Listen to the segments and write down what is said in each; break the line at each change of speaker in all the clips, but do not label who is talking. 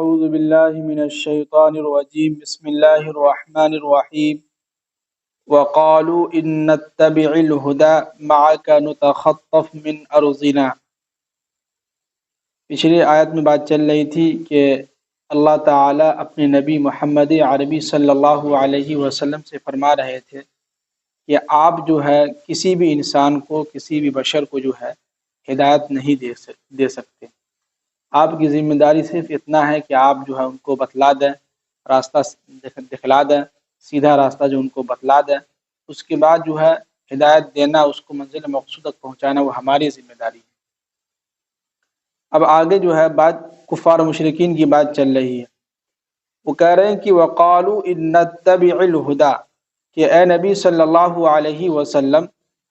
أعوذ بالله من الشيطان الرجيم بسم الله الرحمن الرحيم وقالوا إن نتبع الهدى معك نتخطف من أرضنا۔ پچھلی آیت میں بات چل رہی تھی کہ اللہ تعالیٰ اپنے نبی محمد عربی صلی اللہ علیہ وسلم سے فرما رہے تھے کہ آپ جو ہے کسی بھی انسان کو، کسی بھی بشر کو جو ہے ہدایت نہیں دے سکتے۔ آپ کی ذمہ داری صرف اتنا ہے کہ آپ جو ہے ان کو بتلا دیں، راستہ دکھلا دیں، سیدھا راستہ جو ان کو بتلا دیں۔ اس کے بعد جو ہے ہدایت دینا، اس کو منزل مقصود تک پہنچانا وہ ہماری ذمہ داری ہے۔ اب آگے جو ہے بات کفار و مشرکین کی بات چل رہی ہے۔ وہ کہہ رہے ہیں کہ وقالوا ان نتبع الہدی، کہ اے نبی صلی اللہ علیہ وسلم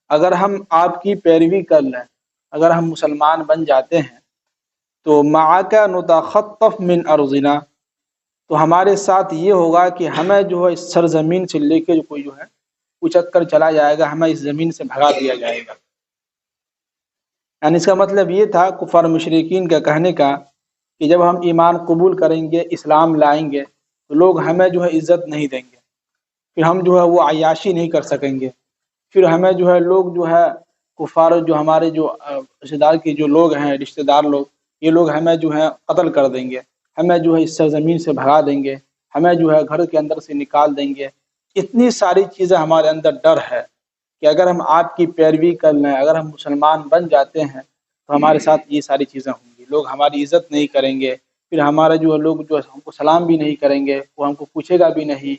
اگر ہم آپ کی پیروی کر لیں، اگر ہم مسلمان بن جاتے ہیں تو معک نتخطف من ارضنا، تو ہمارے ساتھ یہ ہوگا کہ ہمیں جو ہے اس سرزمین سے لے کے کوئی جو ہے اچک کر چلا جائے گا، ہمیں اس زمین سے بھگا دیا جائے گا۔ یعنی اس کا مطلب یہ تھا کفار مشرکین کا کہنے کا کہ جب ہم ایمان قبول کریں گے، اسلام لائیں گے، تو لوگ ہمیں جو ہے عزت نہیں دیں گے، پھر ہم جو ہے وہ عیاشی نہیں کر سکیں گے، پھر ہمیں جو ہے لوگ جو ہے کفار، جو ہمارے جو رشتہ دار کے جو لوگ ہیں، رشتہ دار لوگ، یہ لوگ ہمیں جو ہے قتل کر دیں گے، ہمیں جو ہے اس سرزمین سے بھگا دیں گے، ہمیں جو ہے گھر کے اندر سے نکال دیں گے۔ اتنی ساری چیزیں ہمارے اندر ڈر ہے کہ اگر ہم آپ کی پیروی کر لیں، اگر ہم مسلمان بن جاتے ہیں تو ہمارے ساتھ یہ ساری چیزیں ہوں گی، لوگ ہماری عزت نہیں کریں گے، پھر ہمارا جو ہے لوگ جو ہم کو سلام بھی نہیں کریں گے، وہ ہم کو پوچھے گا بھی نہیں،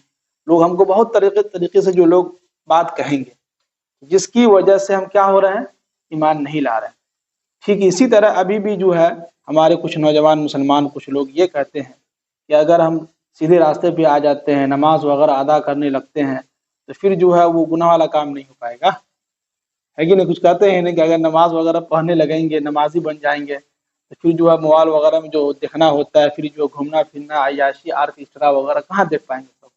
لوگ ہم کو بہت طریقے سے جو لوگ بات کہیں گے، جس کی وجہ سے ہم کیا ہو رہے ہیں، ایمان نہیں لا رہے ہیں۔ ٹھیک اسی طرح ابھی بھی جو ہے ہمارے کچھ نوجوان مسلمان کچھ لوگ یہ کہتے ہیں کہ اگر ہم سیدھے راستے پہ آ جاتے ہیں، نماز وغیرہ ادا کرنے لگتے ہیں، تو پھر جو ہے وہ گناہ والا کام نہیں ہو پائے گا، ہے کہ نہیں؟ کچھ کہتے ہیں نہیں کہ اگر نماز وغیرہ پڑھنے لگیں گے، نمازی بن جائیں گے، تو پھر جو ہے موبائل وغیرہ میں جو دیکھنا ہوتا ہے، پھر جو گھومنا پھرنا، عیاشی آرکسٹرا وغیرہ کہاں دیکھ پائیں گے سب؟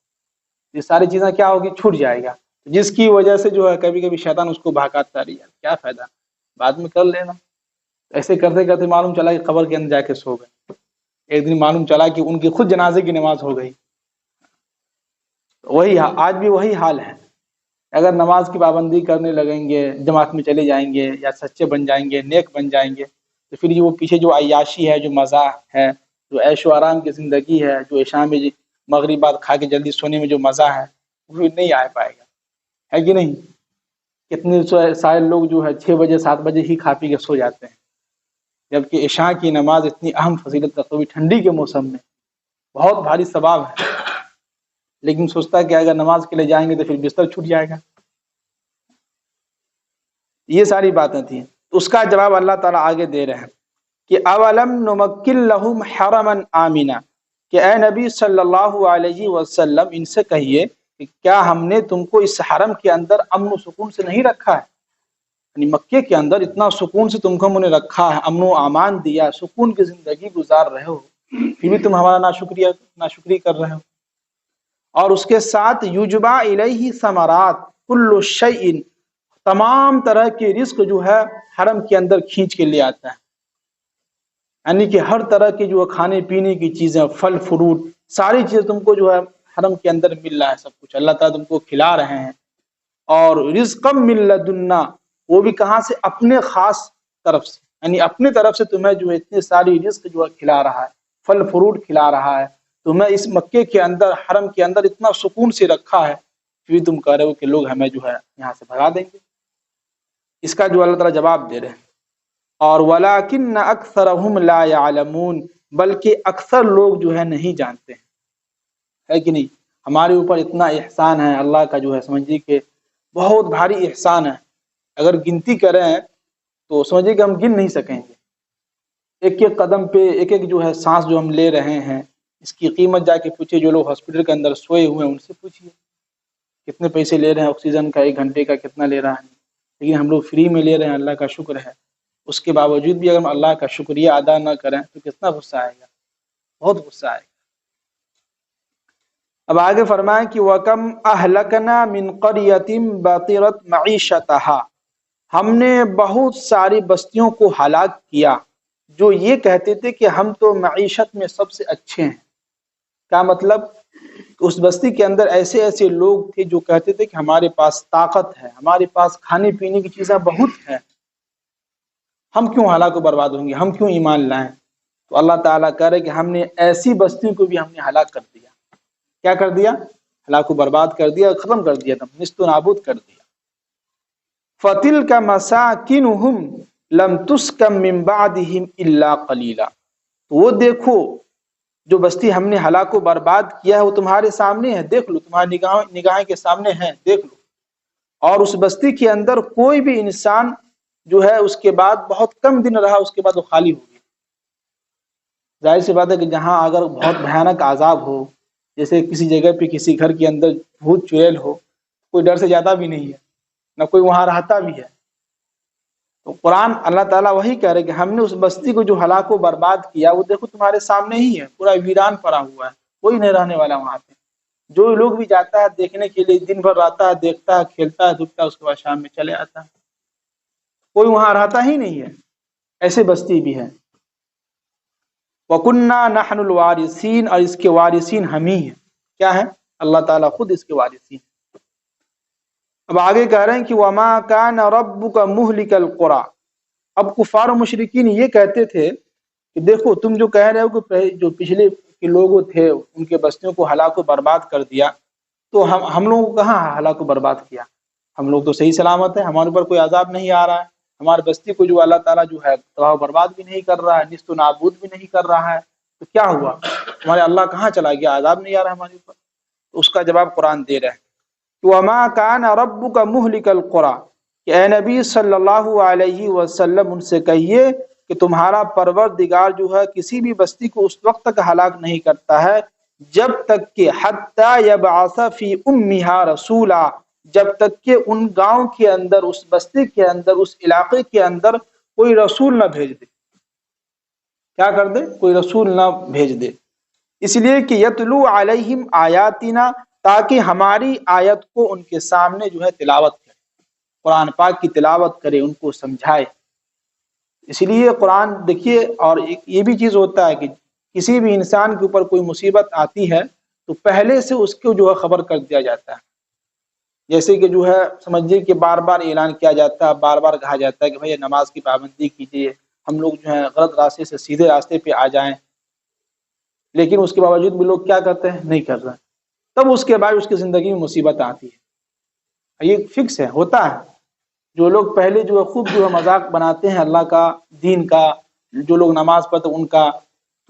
یہ ساری چیزیں کیا ہوگی، چھوٹ جائے گا، جس کی وجہ سے جو ہے کبھی کبھی شیطان اس کو بہکاتا رہی ہے، کیا فائدہ، بعد میں کر لینا۔ ایسے کرتے کرتے معلوم چلا کہ قبر کے اندر جا کے سو گئے، ایک دن معلوم چلا کہ ان کی خود جنازے کی نماز ہو گئی۔ وہی آج بھی وہی حال ہے، اگر نماز کی پابندی کرنے لگیں گے، جماعت میں چلے جائیں گے، یا سچے بن جائیں گے، نیک بن جائیں گے، تو پھر وہ پیچھے جو عیاشی ہے، جو مزاح ہے، جو عیش و آرام کی زندگی ہے، جو عشاء میں مغرب بعد کھا کے جلدی سونے میں جو مزہ ہے، وہ نہیں آ پائے گا، ہے کہ نہیں؟ کتنے سارے لوگ جو ہے 6 بجے 7 بجے ہی کھا پی کے سو جاتے ہیں، جبکہ عشاء کی نماز اتنی اہم فضیلت رکھتے ہوئے ٹھنڈی کے موسم میں بہت بھاری ثواب ہے، لیکن سوچتا ہے کہ اگر نماز کے لیے جائیں گے تو پھر بستر چھوٹ جائے گا۔ یہ ساری باتیں تھیں، اس کا جواب اللہ تعالیٰ آگے دے رہے ہیں کہ اولم نمکن لہم حرما آمنا، کہ اے نبی صلی اللہ علیہ وسلم ان سے کہیے کہ کیا ہم نے تم کو اس حرم کے اندر امن و سکون سے نہیں رکھا ہے؟ یعنی مکے کے اندر اتنا سکون سے تم کو ہم نے رکھا ہے، امن و امان دیا، سکون کی زندگی گزار رہے ہو، پھر بھی تم ہمارا ناشکری کر رہے ہو۔ اور اس کے ساتھ یجبا الیہ ثمرات کل شیء، تمام طرح کے رزق جو ہے حرم کے اندر کھینچ کے لے آتا ہے، یعنی کہ ہر طرح کے جو کھانے پینے کی چیزیں، پھل فروٹ، ساری چیزیں تم کو جو ہے حرم کے اندر مل رہا ہے، سب کچھ اللہ تعالیٰ تم کو کھلا رہے ہیں۔ اور رزقا من لدنا، وہ بھی کہاں سے؟ اپنے خاص طرف سے، یعنی اپنے طرف سے تمہیں جو ہے اتنی ساری رزق جو ہے کھلا رہا ہے، پھل فروٹ کھلا رہا ہے، تمہیں اس مکے کے اندر، حرم کے اندر اتنا سکون سے رکھا ہے، پھر تم کہہ رہے ہو کہ لوگ ہمیں جو ہے یہاں سے بھگا دیں گے۔ اس کا جو اللہ تعالیٰ جواب دے رہے ہیں، اور وَلَٰكِنَّ أَكْثَرَهُمْ لَا يَعْلَمُونَ، بلکہ اکثر لوگ جو ہے نہیں جانتے ہیں، ہے کہ نہیں؟ ہمارے اوپر اتنا احسان ہے اللہ کا، جو ہے سمجھیے کہ بہت بھاری احسان ہے، اگر گنتی کریں تو سمجھیے کہ ہم گن نہیں سکیں گے۔ ایک ایک قدم پہ، ایک ایک جو ہے سانس جو ہم لے رہے ہیں، اس کی قیمت جا کے پوچھیے، جو لوگ ہاسپٹل کے اندر سوئے ہوئے ہیں ان سے پوچھیے کتنے پیسے لے رہے ہیں، آکسیجن کا 1 گھنٹے کا کتنا لے رہا ہے، لیکن ہم لوگ فری میں لے رہے ہیں، اللہ کا شکر ہے۔ اس کے باوجود بھی اگر ہم اللہ کا شکریہ ادا نہ کریں تو کتنا غصہ آئے گا، بہت غصہ آئے گا۔ اب آگے فرمائیں کہ وَكَمْ أَهْلَكْنَا مِنْ قَرْيَةٍ بَطِرَتْ مَعِيشَتَهَا، ہم نے بہت ساری بستیوں کو ہلاک کیا، جو یہ کہتے تھے کہ ہم تو معیشت میں سب سے اچھے ہیں۔ کیا مطلب؟ اس بستی کے اندر ایسے ایسے لوگ تھے جو کہتے تھے کہ ہمارے پاس طاقت ہے، ہمارے پاس کھانے پینے کی چیزیں بہت ہیں، ہم کیوں ہلاک و برباد ہوں گے، ہم کیوں ایمان لائیں؟ تو اللہ تعالیٰ کہہ رہے کہ ہم نے ایسی بستیوں کو بھی ہم نے ہلاک کر دیا۔ کیا کر دیا؟ ہلاک و برباد کر دیا، ختم کر دیا، نیست و نابود کر دیا۔ فَتِلْكَ مَسَاكِنُهُمْ لَمْ تُسْكَنْ مِنْ بَعْدِهِمْ إِلَّا قَلِيلًا۔ تو وہ دیکھو جو بستی ہم نے ہلاک و برباد کیا ہے وہ تمہارے سامنے ہے، دیکھ لو، تمہاری نگاہیں کے سامنے ہے، دیکھ لو۔ اور اس بستی کے اندر کوئی بھی انسان جو ہے اس کے بعد بہت کم دن رہا، اس کے بعد وہ خالی ہو گیا۔ ظاہر سی بات ہے کہ جہاں اگر بہت بھیانک عذاب ہو، جیسے کسی جگہ پہ کسی گھر کے اندر بھوت چڑیل ہو، کوئی ڈر سے جاتا بھی نہیں ہے، نہ کوئی وہاں رہتا بھی ہے۔ تو قرآن اللہ تعالیٰ وہی کہہ رہے کہ ہم نے اس بستی کو جو ہلاک و برباد کیا وہ دیکھو تمہارے سامنے ہی ہے، پورا ویران پڑا ہوا ہے، کوئی نہیں رہنے والا وہاں پہ۔ جو لوگ بھی جاتا ہے دیکھنے کے لیے، دن بھر رہتا ہے، دیکھتا ہے، کھیلتا ہے، دھوپتا ہے، اس کے بعد شام میں چلے آتا ہے، کوئی وہاں رہتا ہی نہیں ہے۔ ایسے بستی بھی ہے۔ وَكُنَّا نَحْنُ الْوَارِثِينَ، اور اس کے وارثین ہم ہی ہیں۔ کیا ہے؟ اللہ تعالیٰ خود اس کے وارثین۔ اب آگے کہہ رہے ہیں کہ وَمَا كَانَ رَبُّكَ مُهْلِكَ الْقُرَىٰ۔ اب کفار و مشرکین یہ کہتے تھے کہ دیکھو تم جو کہہ رہے ہو کہ جو پچھلے کے لوگ تھے ان کے بستیوں کو ہلاک و برباد کر دیا، تو ہم لوگوں کو کہاں ہلاک و برباد کیا؟ ہم لوگ تو صحیح سلامت ہیں، ہمارے اوپر کوئی عذاب نہیں آ رہا ہے، ہمارے بستی کو جو اللہ تعالیٰ جو ہے تباہ و برباد بھی نہیں کر رہا ہے، نیست و نابود بھی نہیں کر رہا ہے، تو کیا ہوا؟ ہمارے اللہ کہاں چلا گیا؟ عذاب نہیں آ رہا ہے ہمارے اوپر؟ تو اس کا جواب قرآن دے رہے ہیں وَمَا كَانَ رَبُّكَ مُهْلِكَ الْقُرَىٰ، کہ اے نبی صلی اللہ علیہ وسلم ان سے کہیے کہ تمہارا پروردگار جو ہے کسی بھی بستی کو اس وقت تک ہلاک نہیں کرتا ہے جب تک کہ حتیٰ یبعث فی امہا رسولا، جب تک کہ ان گاؤں کے اندر، اس بستی کے اندر، اس علاقے کے اندر کوئی رسول نہ بھیج دے۔ کیا کر دے؟ کوئی رسول نہ بھیج دے۔ اس لیے کہ یتلو علیہم آیاتنا، تاکہ ہماری آیت کو ان کے سامنے جو ہے تلاوت کرے، قرآن پاک کی تلاوت کرے، ان کو سمجھائے۔ اس لیے قرآن دیکھیے، اور یہ بھی چیز ہوتا ہے کہ کسی بھی انسان کے اوپر کوئی مصیبت آتی ہے تو پہلے سے اس کو جو ہے خبر کر دیا جاتا ہے۔ جیسے کہ جو ہے سمجھیے کہ بار بار اعلان کیا جاتا ہے، بار بار کہا جاتا ہے کہ بھئی نماز کی پابندی کیجیے، ہم لوگ جو ہے غلط راستے سے سیدھے راستے پہ آ جائیں، لیکن اس کے باوجود بھی لوگ کیا کرتے ہیں؟ نہیں کر رہے۔ تب اس کے بعد اس کی زندگی میں مصیبت آتی ہے۔ یہ فکس ہے، ہوتا ہے۔ جو لوگ پہلے جو ہے خوب جو ہے مذاق بناتے ہیں اللہ کا، دین کا، جو لوگ نماز پڑھتے ان کا،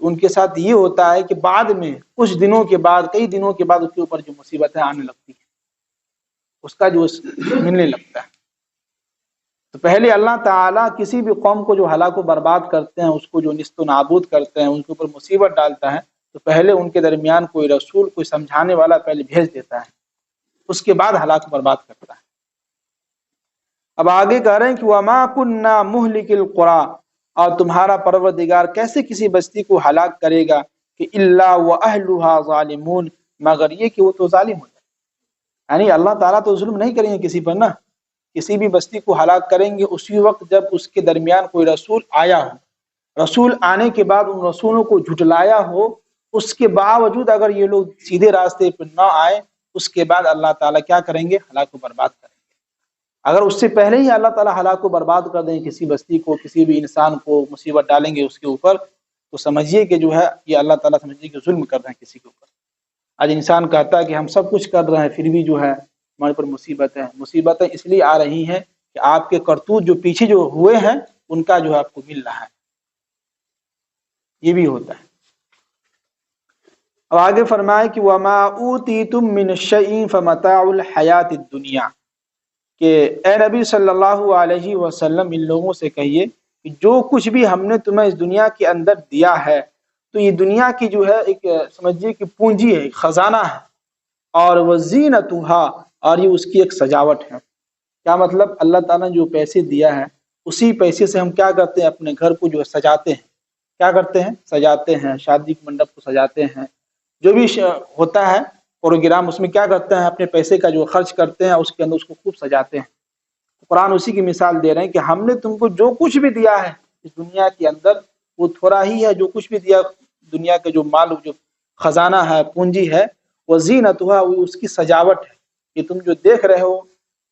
ان کے ساتھ یہ ہوتا ہے کہ بعد میں کچھ دنوں کے بعد، کئی دنوں کے بعد اس کے اوپر جو مصیبتیں آنے لگتی ہیں، اس کا جو ملنے لگتا ہے۔ تو پہلے اللہ تعالیٰ کسی بھی قوم کو جو ہلاک و برباد کرتے ہیں، اس کو جو نیست و نابود کرتے ہیں، ان کے اوپر مصیبت ڈالتا ہے، تو پہلے ان کے درمیان کوئی رسول، کوئی سمجھانے والا پہلے بھیج دیتا ہے، اس کے بعد ہلاک و برباد کرتا ہے۔ اب آگے کہہ رہے ہیں کہ وَمَا كُنَّا مُهْلِكِ الْقُرَىٰ، اور تمہارا پروردگار کیسے کسی بستی کو ہلاک کرے گا کہ إِلَّا وَأَهْلُهَا ظَالِمُونَ، مگر یہ کہ وہ تو ظالم ہو جائے۔ یعنی اللہ تعالیٰ تو ظلم نہیں کریں گے کسی پر نا، کسی بھی بستی کو ہلاک کریں گے اسی وقت جب اس کے درمیان کوئی رسول آیا ہو، رسول آنے کے بعد ان رسولوں کو جھٹلایا ہو، اس کے باوجود اگر یہ لوگ سیدھے راستے پر نہ آئے، اس کے بعد اللہ تعالیٰ کیا کریں گے؟ ہلاک و برباد کریں گے۔ اگر اس سے پہلے ہی اللہ تعالیٰ ہلاک و برباد کر دیں کسی بستی کو، کسی بھی انسان کو مصیبت ڈالیں گے اس کے اوپر، تو سمجھیے کہ جو ہے یہ اللہ تعالیٰ سمجھیے کہ ظلم کر رہے ہیں کسی کے اوپر۔ آج انسان کہتا ہے کہ ہم سب کچھ کر رہے ہیں پھر بھی جو ہے ہمارے پر مصیبتیں اس لیے آ رہی ہیں کہ آپ کے کرتوت جو پیچھے جو ہوئے ہیں ان کا جو ہے آپ کو مل رہا ہے، یہ بھی ہوتا ہے۔ اب آگے فرمائے کہ وَمَا أُوتِيتُم مِّن شَيْءٍ فَمَتَاعُ الْحَيَاةِ الدُّنْيَا، کہ اے نبی صلی اللہ علیہ وسلم ان لوگوں سے کہیے کہ جو کچھ بھی ہم نے تمہیں اس دنیا کے اندر دیا ہے تو یہ دنیا کی جو ہے ایک سمجھیے کہ پونجی ہے، ایک خزانہ ہے، اور وَزِينَتُهَا، اور یہ اس کی ایک سجاوٹ ہے۔ کیا مطلب؟ اللہ تعالیٰ نے جو پیسے دیا ہے اسی پیسے سے ہم کیا کرتے ہیں؟ اپنے گھر کو جو ہے سجاتے ہیں۔ کیا کرتے ہیں؟ سجاتے ہیں، شادی کے منڈپ کو سجاتے ہیں، جو بھی ہوتا ہے پروگرام اس میں کیا کرتے ہیں؟ اپنے پیسے کا جو خرچ کرتے ہیں اس کے اندر اس کو خوب سجاتے ہیں۔ قرآن اسی کی مثال دے رہے ہیں کہ ہم نے تم کو جو کچھ بھی دیا ہے اس دنیا کے اندر وہ تھوڑا ہی ہے جو کچھ بھی دیا دنیا کا جو مال جو خزانہ ہے پونجی ہے وہ زینتھا وہ اس کی سجاوٹ ہے. یہ تم جو دیکھ رہے ہو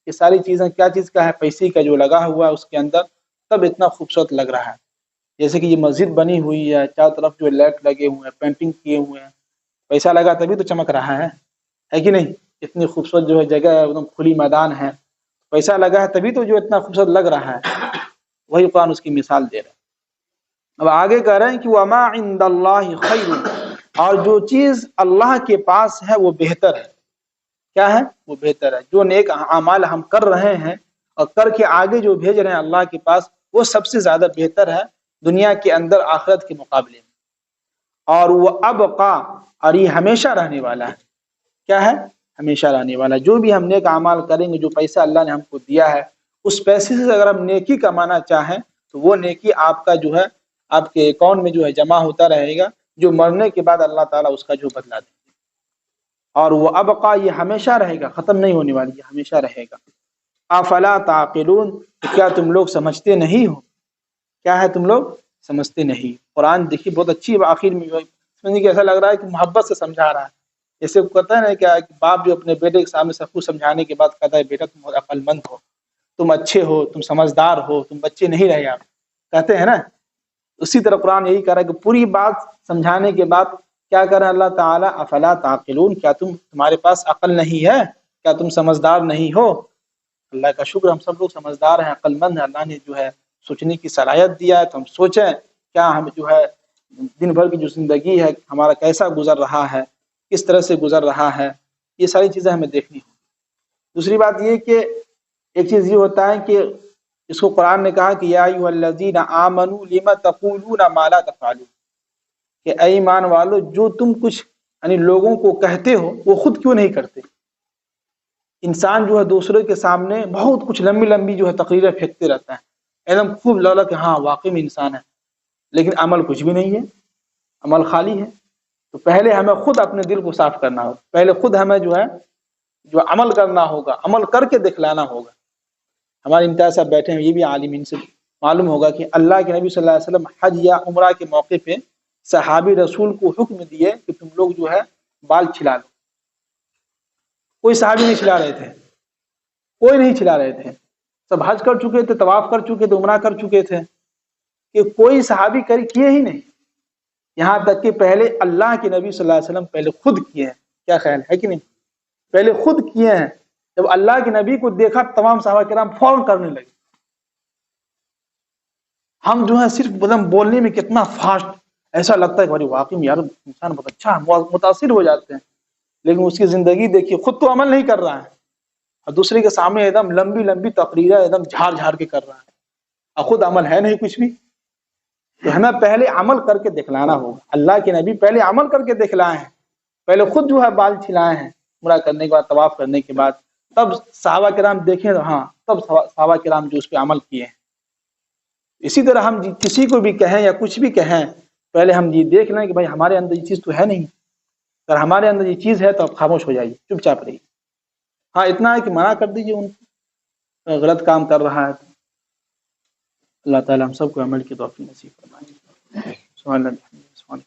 یہ ساری چیزیں کیا چیز کا ہے پیسے کا جو لگا ہوا ہے اس کے اندر تب اتنا خوبصورت لگ رہا ہے. جیسے کہ یہ مسجد بنی ہوئی ہے چاروں طرف جو لائٹ لگے ہوئے ہیں پینٹنگ کیے ہوئے ہیں پیسہ لگا تبھی تو چمک رہا ہے کہ نہیں. اتنی خوبصورت جو ہے جگہ ہے ایک دم کھلی میدان ہے پیسہ لگا ہے تبھی تو جو اتنا خوبصورت لگ رہا ہے. وہی قرآن اس کی مثال دے رہا ہے. اب آگے کہہ رہے ہیں کہ وما عند اللہ خیر اور جو چیز اللہ کے پاس ہے وہ بہتر ہے. کیا ہے وہ بہتر ہے. جو نیک اعمال ہم کر رہے ہیں اور کر کے آگے جو بھیج رہے ہیں اللہ کے پاس وہ سب سے زیادہ بہتر ہے دنیا کے اندر آخرت کے مقابلے میں. اور وہ ابقا اور یہ ہمیشہ رہنے والا ہے. کیا ہے ہمیشہ رہنے والا. جو بھی ہم نیک اعمال کریں گے جو پیسہ اللہ نے ہم کو دیا ہے اس پیسے سے اگر ہم نیکی کمانا چاہیں تو وہ نیکی آپ کا جو ہے آپ کے اکاؤنٹ میں جو ہے جمع ہوتا رہے گا جو مرنے کے بعد اللہ تعالیٰ اس کا جو بدلا دیں گے. اور وہ ابقا یہ ہمیشہ رہے گا ختم نہیں ہونے والی یہ ہمیشہ رہے گا. افلا تعقلون کیا تم لوگ سمجھتے نہیں ہو. کیا ہے تم لوگ سمجھتے نہیں. قرآن دیکھیے بہت اچھی آخر میں سمجھنے کہ ایسا لگ رہا ہے کہ محبت سے سمجھا رہا ہے. جیسے وہ کہتا ہے نا کیا باپ جو اپنے بیٹے کے سامنے سب کچھ سمجھانے کے بعد کہتا ہے بیٹا تم بہت عقل مند ہو تم اچھے ہو تم سمجھدار ہو تم بچے نہیں رہے آپ کہتے ہیں نا. اسی طرح قرآن یہی کہہ رہا ہے کہ پوری بات سمجھانے کے بعد کیا کر رہا ہے اللہ تعالیٰ افلا تعقلون کیا تمہارے پاس عقل نہیں ہے کیا تم سمجھدار نہیں ہو. اللہ کا شکر ہم سب لوگ سمجھدار ہیں عقل مند ہیں. اللہ نے جو ہے سوچنے کی صلاحیت دیا ہے تو ہم سوچیں کیا ہم جو ہے دن بھر کی جو زندگی ہے ہمارا کیسا گزر رہا ہے کس طرح سے گزر رہا ہے یہ ساری چیزیں ہمیں دیکھنی ہوں. دوسری بات یہ کہ ایک چیز یہ ہوتا ہے کہ اس کو قرآن نے کہا کہ یا ایھا الذین آمنوا لم تقولون ما لا تفعلون کہ اے ایمان والو جو تم کچھ یعنی لوگوں کو کہتے ہو وہ خود کیوں نہیں کرتے. انسان جو ہے دوسرے کے سامنے بہت کچھ لمبی لمبی جو ہے تقریریں پھینکتے رہتا ہے ایک دم خوب لولا کہ ہاں واقعی میں انسان ہے لیکن عمل کچھ بھی نہیں ہے عمل خالی ہے. تو پہلے ہمیں خود اپنے دل کو صاف کرنا ہوگا. پہلے خود ہمیں جو ہے جو عمل کرنا ہوگا عمل کر کے دکھلانا ہوگا. ہمارے امتیاز صاحب بیٹھے ہیں یہ بھی عالمین سے معلوم ہوگا کہ اللہ کے نبی صلی اللہ علیہ وسلم حج یا عمرہ کے موقع پہ صحابی رسول کو حکم دیے کہ تم لوگ جو ہے بال چھلا لو. کوئی صحابی نہیں چھلا رہے تھے کوئی نہیں چھلا رہے تھے. سب حج کر چکے تھے طواف کر چکے تھے عمرہ کر چکے تھے کہ کوئی صحابی کیے ہی نہیں. یہاں تک کہ پہلے اللہ کے نبی صلی اللہ علیہ وسلم پہلے خود کیے ہیں. کیا خیال ہے کہ نہیں پہلے خود کیے ہیں. جب اللہ کے نبی کو دیکھا تمام صحابہ کرام فوراً کرنے لگے. ہم جو ہے صرف بدم بولنے میں کتنا فاسٹ ایسا لگتا ہے کہ بھائی واقعی میں یار انسان بہت اچھا متاثر ہو جاتے ہیں لیکن اس کی زندگی دیکھیے خود تو عمل نہیں کر رہا ہے اور دوسرے کے سامنے ایک دم لمبی لمبی تقریریں ایک دم جھاڑ جھاڑ کے کر رہا ہے اور خود عمل ہے نہیں کچھ بھی. تو ہمیں پہلے عمل کر کے دکھلانا ہوگا. اللہ کے نبی پہلے عمل کر کے دکھلائے ہیں پہلے خود جو ہے بال چھلائے ہیں عمرہ کرنے کے بعد طواف کرنے کے بعد تب صحابہ کرام دیکھیں تو ہاں تب صحابہ کرام جو اس پہ عمل کیے ہیں. اسی طرح ہم کسی کو بھی کہیں یا کچھ بھی کہیں پہلے ہم یہ دیکھ لیں کہ بھائی ہمارے اندر یہ چیز تو ہے نہیں. اگر ہمارے اندر یہ چیز ہے تو آپ خاموش ہو جائیے چپ چاپ رہیے. ہاں اتنا ہے کہ منع کر دیجیے ان کو غلط کام کر رہا ہے تو اللہ تعالیٰ ہم سب کو عمل کی توفیق نصیب فرمائے. سبحان اللہ.